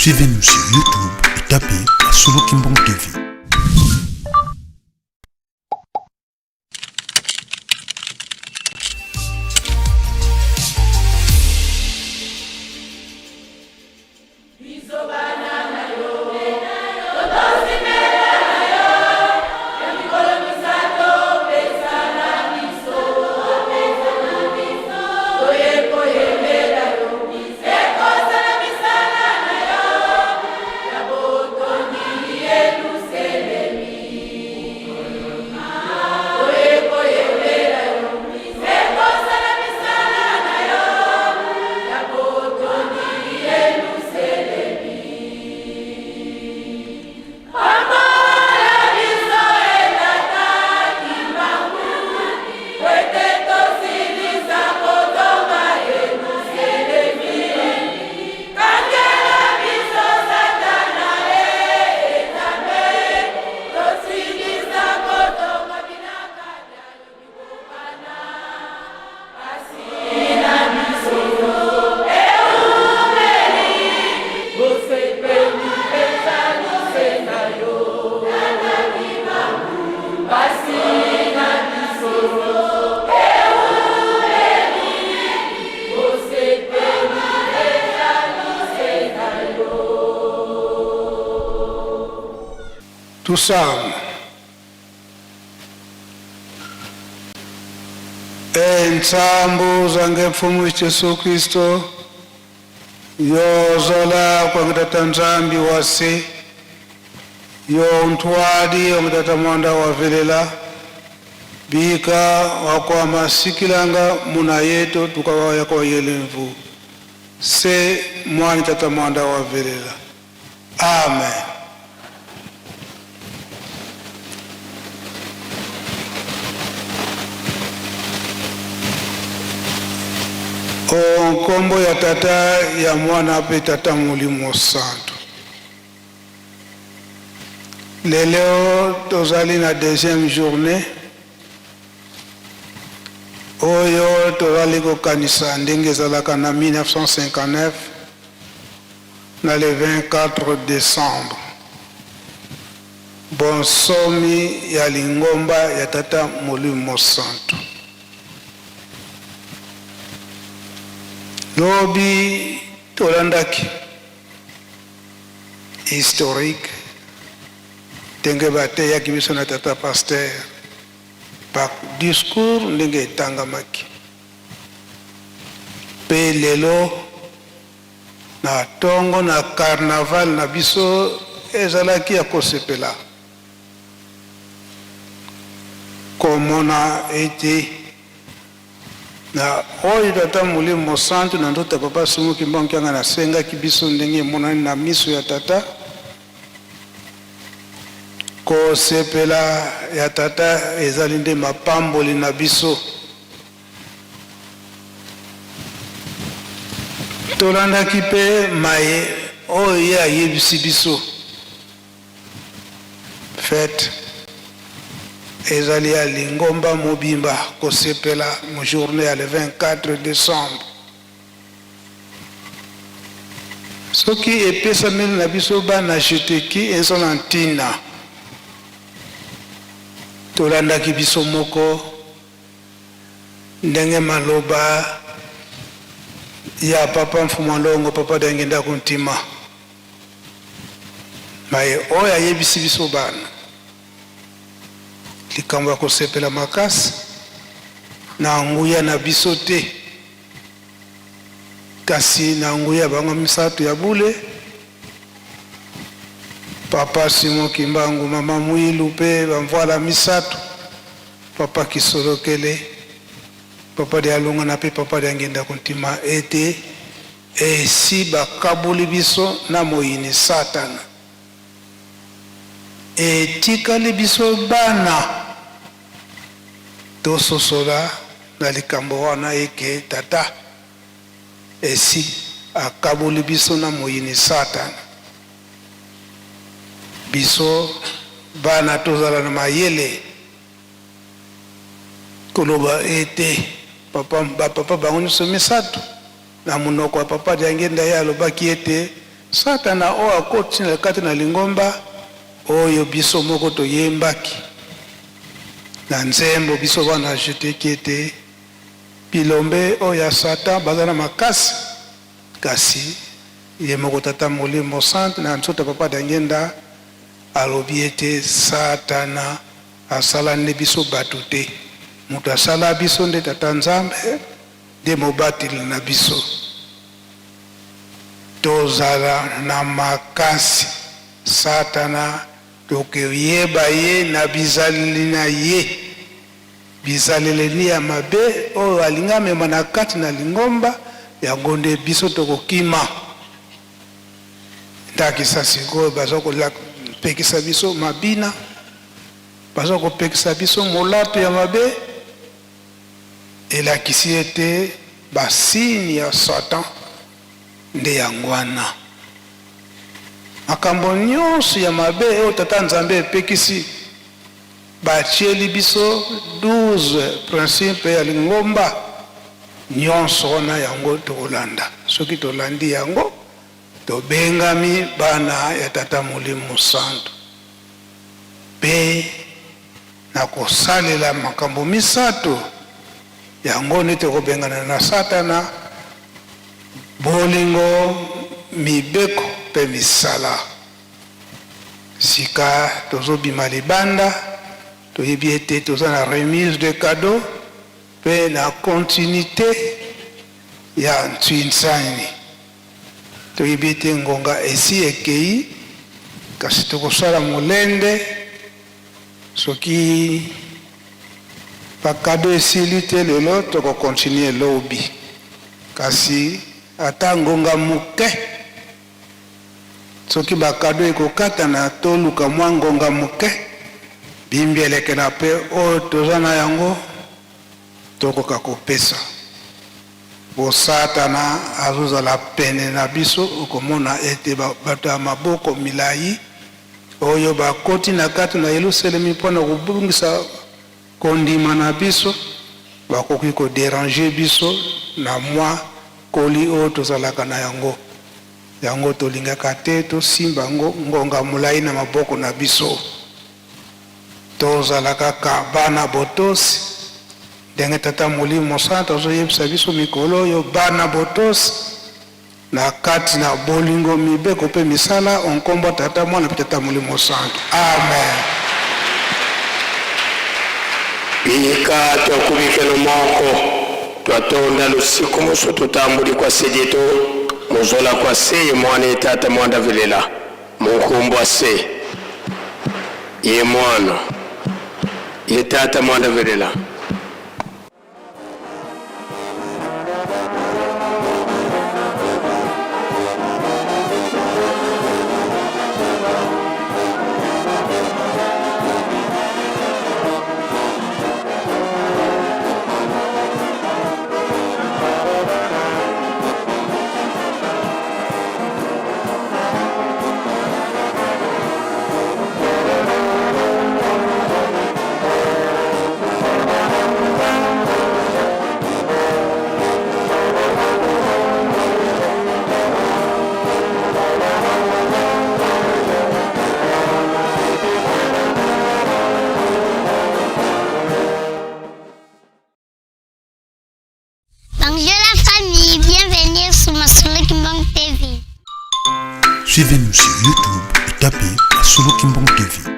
Suivez-nous sur YouTube et tapez la Solo Kimbong TV. Tusame. Entsambo zange mfumu Yesu Kristo yozola kwa ngitata nzambi wase yo ntwadi ongitata mwanda wavelela bika wakwa masikilanga muna yeto tukawaya kwa yelemvu se mwani tata mwanda wavelela. Amen. Kombo ya tata ya mwana pe tata mulimo santo. Lelo tozali na deuxième journée oyo tozali kokanisa ndenge ezalaka na 1959 na le 24 décembre bonsomi ya lingomba ya tata mulimo santo. Lobi tolandaki historique ndenge bate yaki biso na tata pasteur par discours ndenge etangamaki pe lelo na tongo na carnaval na biso ezalaki ya kosepela komona ete na oyo tata mulimo santo na ndota papa Solo Kimbong kyanga na senga kibiso ndenge monani na miso ya tata ko sepela ya tata ezali nde mapamboli na biso. Tolandaki pe maye oyo ayebisi biso fête ezali ya lingomba mobimba kosepela mo journée ya le 24 décembre. Soki epesameli na biso bana jeteki eza na ntina tolandaki biso moko ndenge maloba ya papa Mfumalongo papa Dangenda kuntima maye oyo ayebisi biso bana likambo ya kosepela makasi na nguya na biso te kasi na nguya bango misato ya bule papa Simo Kimbangu mama Mwilu pe bamvoala misato papa Kisolokele papa de Alunga na pe papa de Ngenda kuntima ete esi bakabuli biso na moyini satana etikali biso bana tososola na likambo wana eke tata esi akabuli biso na moyini satana biso bana tozala na mayele koloba ete papa bango nyonso misato na munoko wa papa Dangenda ye alobaki ete satana o akoti na kati na lingomba oyo biso moko toyembaki na nzembo biso bana jeteki ete bilombe oyo ya satan baza na makasi kasi ye moko tata molimo sante na nzoto papa dangenda alobi ete satana asala nde biso bato te moto asala biso nde tata nzambe nde mobateli na biso tozala na makasi satana tokoyeba ye na bizaleli na ye bizaleli ya mabe oyo alingi amema na kati na lingomba yango nde biso tokokima ndakisa sikoyo baza kopekisa biso mabina baza kopekisa biso molato ya mabe elakisi ete basini ya satan nde yango wana makambo nyonso ya mabe oyo tata nzambe epekisi batieli biso 12 principe ya lingomba nyonso wana yango tokolanda soki tolandi yango tobengami bana ya tata molimo santo mpe na kosalela makambo misato yango nde tokobengana na satana bolingo mibeko mpe misala sika tozobima libanda toyebi ete toza na remise de cadeau mpe na continuité ya ntwinsani toyebi ete ngonga esi ekei kasi tokosala molende soki bakado esili te lelo tokokontinue lobi kasi ata ngonga moke soki bakado ekokatana toluka mwa ngonga moke bimbelekena mpe oyo toza na yango tokoka kopesa bosatana azozala pene na biso okomona ete bato ya maboko milai oyo bakoti na kati na Yerusalemi mpona kobungisa kondima na biso bakoki koderange biso na mwa koli oyo tozalaka na yango yango tolingaka te tosimba ngonga molai na maboko na biso tozala kaka bana botosi ndenge tata molimo santo azoyebisa biso mikolo oyo bana botosi na kati na bolingo mibeko mpe misala onkombo tata mwana mpe tata molimo santo amen. Bika twakubikelo moko twatonda lusiku muso tutambuli kwa sejeto muzola kwa seye mwana tata mwanda vilela munkumbwa se ye mwana ye tata mwanda vilela Suivez-nous sur YouTube et tapez Solo Kimbong TV.